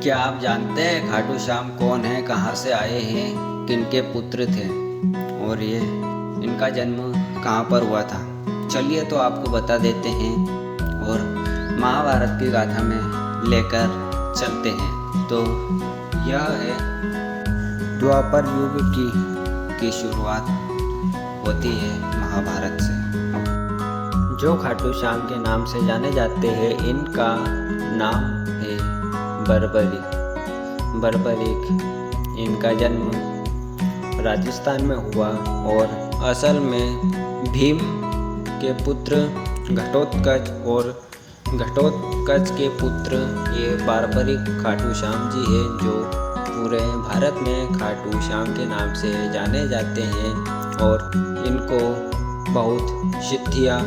क्या आप जानते हैं खाटू श्याम कौन है, कहाँ से आए हैं, किनके पुत्र थे और ये इनका जन्म कहाँ पर हुआ था? चलिए तो आपको बता देते हैं और महाभारत की गाथा में लेकर चलते हैं। तो यह है द्वापर युग की शुरुआत होती है महाभारत से। जो खाटू श्याम के नाम से जाने जाते हैं, इनका नाम है बर्बरीक। इनका जन्म राजस्थान में हुआ और असल में भीम के पुत्र घटोत्कच और घटोत्कच के पुत्र ये बर्बरीक खाटू श्याम जी है, जो पूरे भारत में खाटू श्याम के नाम से जाने जाते हैं। और इनको बहुत सिद्धियाँ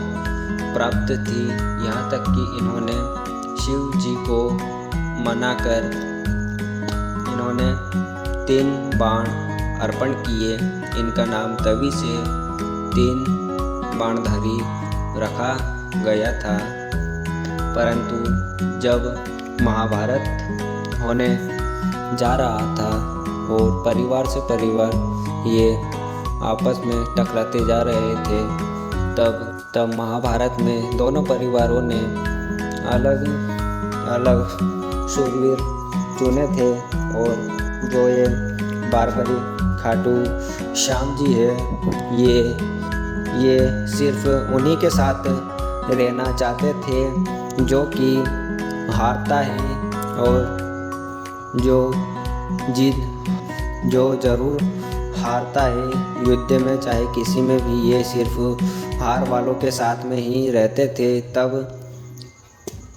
प्राप्त थी, यहाँ तक कि इन्होंने शिव जी को मनाकर इन्होंने 3 बाण अर्पण किए। इनका नाम तभी से 3 बाणधारी रखा गया था। परंतु जब महाभारत होने जा रहा था और परिवार से परिवार ये आपस में टकराते जा रहे थे, तब महाभारत में दोनों परिवारों ने अलग अलग शूरवीर चुने थे। और जो ये बर्बरीक खाटू श्याम जी है, ये सिर्फ उन्हीं के साथ रहना चाहते थे जो कि हारता है और जो ज़रूर हारता है युद्ध में, चाहे किसी में भी। ये सिर्फ हार वालों के साथ में ही रहते थे। तब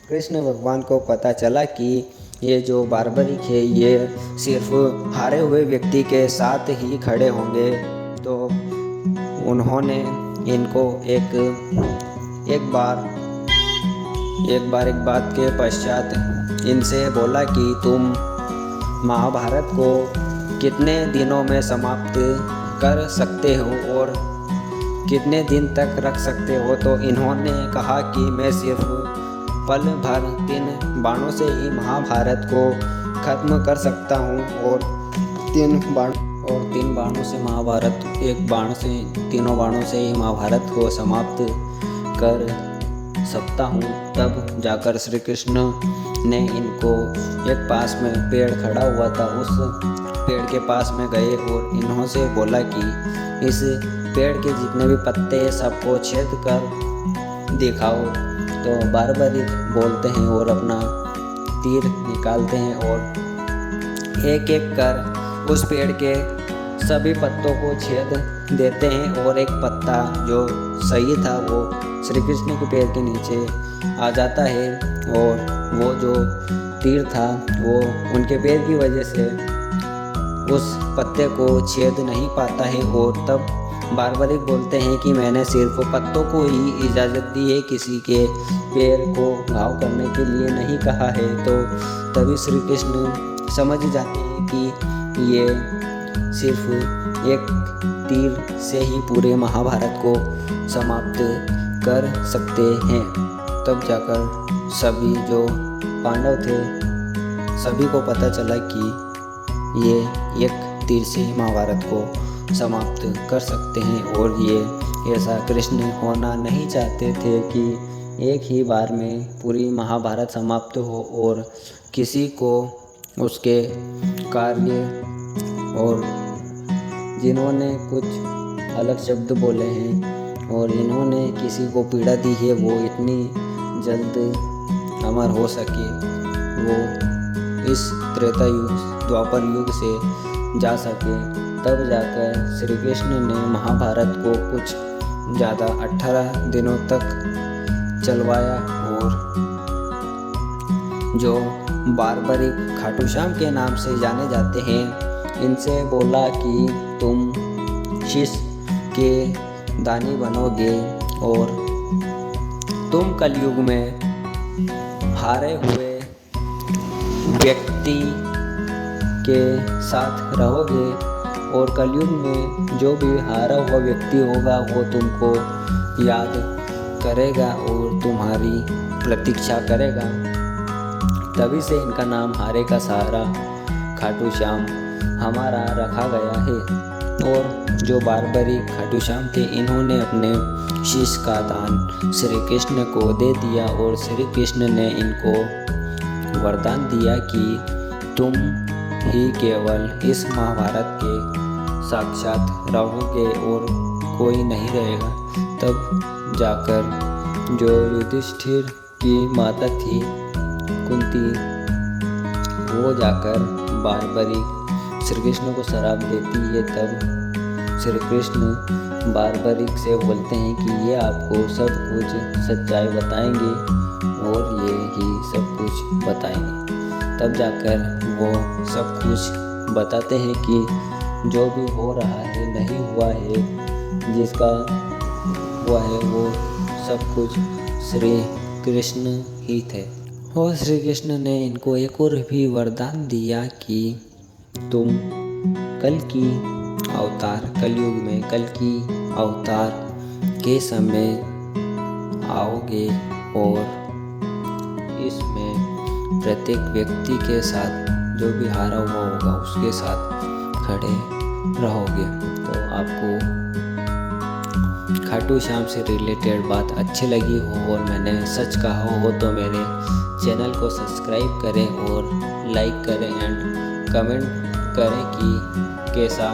कृष्ण भगवान को पता चला कि ये जो बर्बरीक है ये सिर्फ हारे हुए व्यक्ति के साथ ही खड़े होंगे। तो उन्होंने इनको एक बात के पश्चात इनसे बोला कि तुम महाभारत को कितने दिनों में समाप्त कर सकते हो और कितने दिन तक रख सकते हो। तो इन्होंने कहा कि मैं सिर्फ पल भर 3 बाणों से ही महाभारत को खत्म कर सकता हूँ और 3 बाणों से महाभारत, 1 बाण से, 3 बाणों से ही महाभारत को समाप्त कर सकता हूँ। तब जाकर श्री कृष्ण ने इनको एक पास में पेड़ खड़ा हुआ था, उस पेड़ के पास में गए और इन्हों से बोला कि इस पेड़ के जितने भी पत्ते सबको छेद कर दिखाओ। तो बर्बरीक बोलते हैं और अपना तीर निकालते हैं और एक एक कर उस पेड़ के सभी पत्तों को छेद देते हैं। और एक पत्ता जो सही था वो श्री कृष्ण के पैर के नीचे आ जाता है और वो जो तीर था वो उनके पैर की वजह से उस पत्ते को छेद नहीं पाता है। और तब बर्बरीक बोलते हैं कि मैंने सिर्फ पत्तों को ही इजाज़त दी है, किसी के पैर को घाव करने के लिए नहीं कहा है। तो तभी श्री कृष्ण समझ जाते हैं कि ये सिर्फ एक तीर से ही पूरे महाभारत को समाप्त कर सकते हैं। तब जाकर सभी जो पांडव थे सभी को पता चला कि ये एक तीर से ही महाभारत को समाप्त कर सकते हैं। और ये ऐसा कृष्ण होना नहीं चाहते थे कि एक ही बार में पूरी महाभारत समाप्त हो और किसी को उसके कार्य और जिन्होंने कुछ अलग शब्द बोले हैं और इन्होंने किसी को पीड़ा दी है वो इतनी जल्द अमर हो सके, वो इस त्रेता युग द्वापर युग से जा सके। तब जाकर श्री कृष्ण ने महाभारत को कुछ ज़्यादा 18 दिनों तक चलवाया और जो बर्बरीक खाटू श्याम के नाम से जाने जाते हैं, इनसे बोला कि तुम शीश के दानी बनोगे और तुम कलयुग में हारे हुए व्यक्ति के साथ रहोगे और कलयुग में जो भी हारा हुआ व्यक्ति होगा वो तुमको याद करेगा और तुम्हारी प्रतीक्षा करेगा। तभी से इनका नाम हारे का सहारा खाटू श्याम हमारा रखा गया है। और जो बारबरी खाटू श्याम थे, इन्होंने अपने शीश का दान श्री कृष्ण को दे दिया और श्री कृष्ण ने इनको वरदान दिया कि तुम ही केवल इस महाभारत के साक्षात रहोगे और कोई नहीं रहेगा। तब जाकर जो युधिष्ठिर की माता थी कुंती, वो जाकर बारबरी श्री कृष्ण को श्राप देती है। तब श्री कृष्ण बारबरी से बोलते हैं कि ये आपको सब कुछ सच्चाई बताएंगे और ये ही सब कुछ बताएंगे। तब जाकर वो सब कुछ बताते हैं कि जो भी हो रहा है नहीं हुआ है, जिसका हुआ है वो सब कुछ श्री कृष्ण ही थे। और श्री कृष्ण ने इनको एक और भी वरदान दिया कि तुम कल की अवतार, कलयुग में कल की अवतार के समय आओगे और इसमें प्रत्येक व्यक्ति के साथ जो भी हारा हुआ होगा उसके साथ खड़े रहोगे। तो आपको खाटू श्याम से रिलेटेड बात अच्छी लगी हो और मैंने सच कहा हो तो मेरे चैनल को सब्सक्राइब करें और लाइक करें एंड कमेंट करें कि कैसा